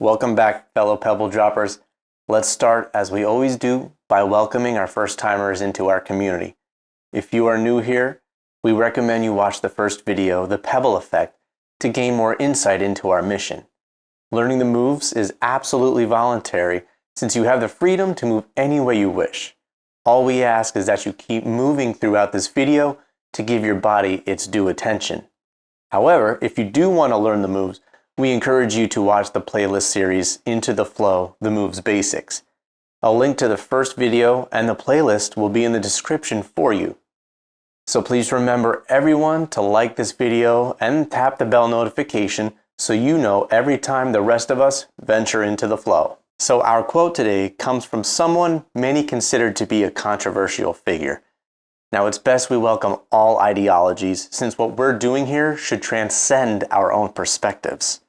Welcome back, fellow Pebble Droppers. Let's start, as we always do, by welcoming our first-timers into our community. If you are new here, we recommend you watch the first video, The Pebble Effect, to gain more insight into our mission. Learning the moves is absolutely voluntary, since you have the freedom to move any way you wish. All we ask is that you keep moving throughout this video to give your body its due attention. However, if you do want to learn the moves, we encourage you to watch the playlist series Into the Flow, The Moves Basics. A link to the first video and the playlist will be in the description for you. So please remember everyone to like this video and tap the bell notification so you know every time the rest of us venture into the flow. So our quote today comes from someone many consider to be a controversial figure. Now it's best we welcome all ideologies, since what we're doing here should transcend our own perspectives.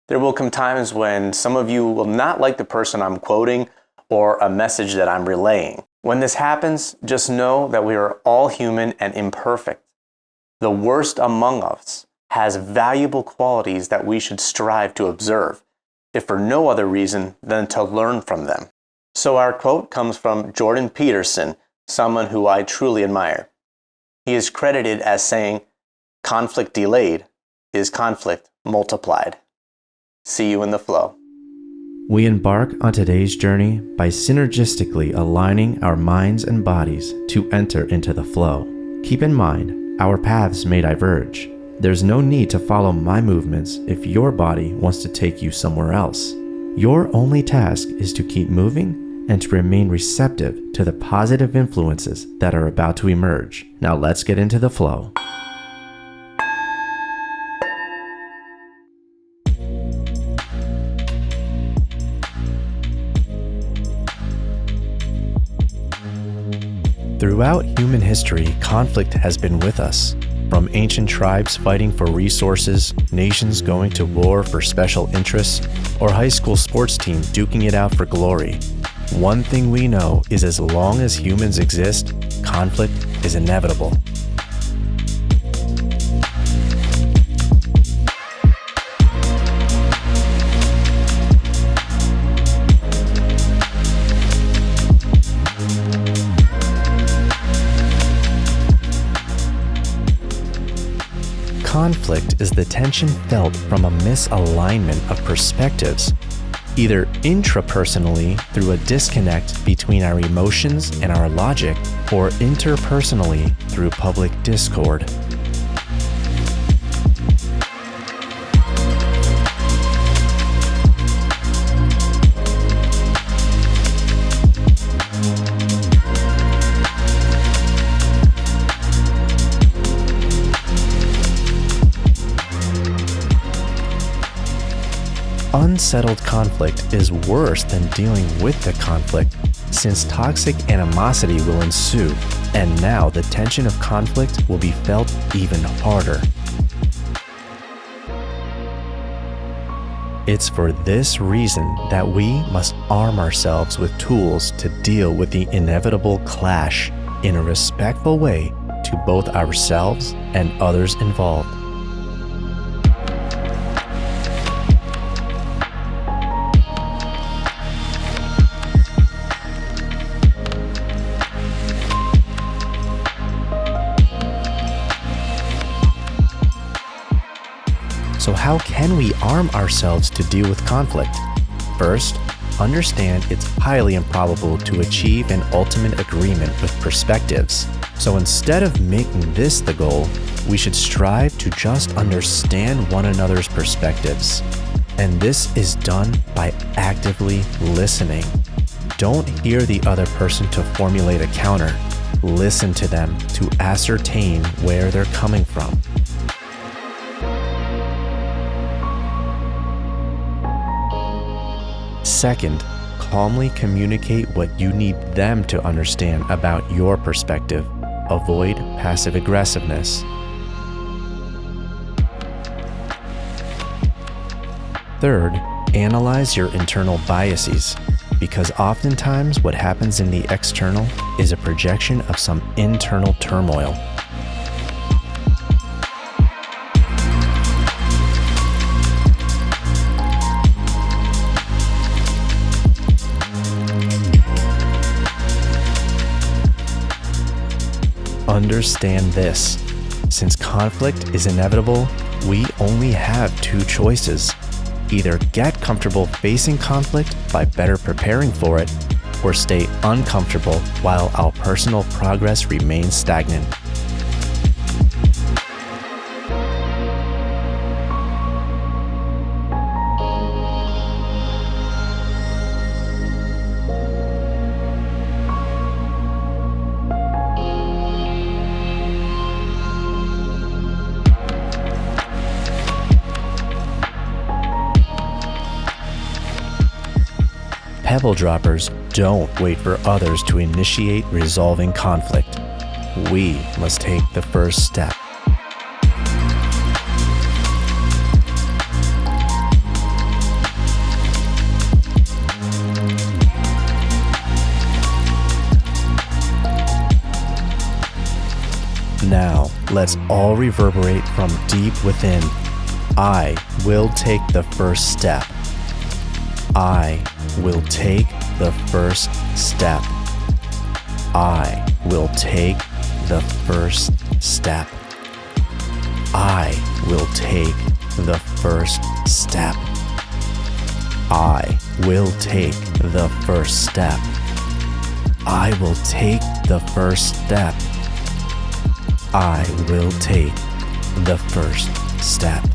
There will come times when some of you will not like the person I'm quoting or a message that I'm relaying. When this happens, just know that we are all human and imperfect. The worst among us has valuable qualities that we should strive to observe, if for no other reason than to learn from them. So our quote comes from Jordan Peterson, someone who I truly admire. He is credited as saying, "Conflict delayed is conflict multiplied." See you in the flow. We embark on today's journey by synergistically aligning our minds and bodies to enter into the flow. Keep in mind, our paths may diverge. There's no need to follow my movements if your body wants to take you somewhere else. Your only task is to keep moving and to remain receptive to the positive influences that are about to emerge. Now let's get into the flow. Throughout human history, conflict has been with us. From ancient tribes fighting for resources, nations going to war for special interests, or high school sports teams duking it out for glory. One thing we know is as long as humans exist, conflict is inevitable. Conflict is the tension felt from a misalignment of perspectives, either intrapersonally through a disconnect between our emotions and our logic, or interpersonally through public discord. Unsettled conflict is worse than dealing with the conflict, since toxic animosity will ensue, and now the tension of conflict will be felt even harder. It's for this reason that we must arm ourselves with tools to deal with the inevitable clash in a respectful way to both ourselves and others involved. So how can we arm ourselves to deal with conflict? First, understand it's highly improbable to achieve an ultimate agreement with perspectives. So instead of making this the goal, we should strive to just understand one another's perspectives. And this is done by actively listening. Don't hear the other person to formulate a counter. Listen to them to ascertain where they're coming from. Second, calmly communicate what you need them to understand about your perspective. Avoid passive aggressiveness. Third, analyze your internal biases, because oftentimes what happens in the external is a projection of some internal turmoil. understand this. Since conflict is inevitable, we only have two choices. Either get comfortable facing conflict by better preparing for it, or stay uncomfortable while our personal progress remains stagnant. Pebble droppers don't wait for others to initiate resolving conflict. We must take the first step. Now, let's all reverberate from deep within. I will take the first step. I will take the first step. I will take the first step. I will take the first step. I will take the first step. I will take the first step. I will take the first step.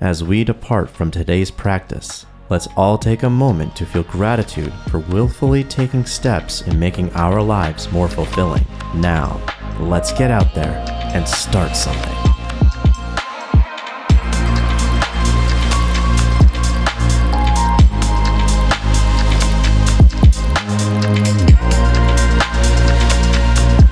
As we depart from today's practice, let's all take a moment to feel gratitude for willfully taking steps in making our lives more fulfilling. Now, let's get out there and start something.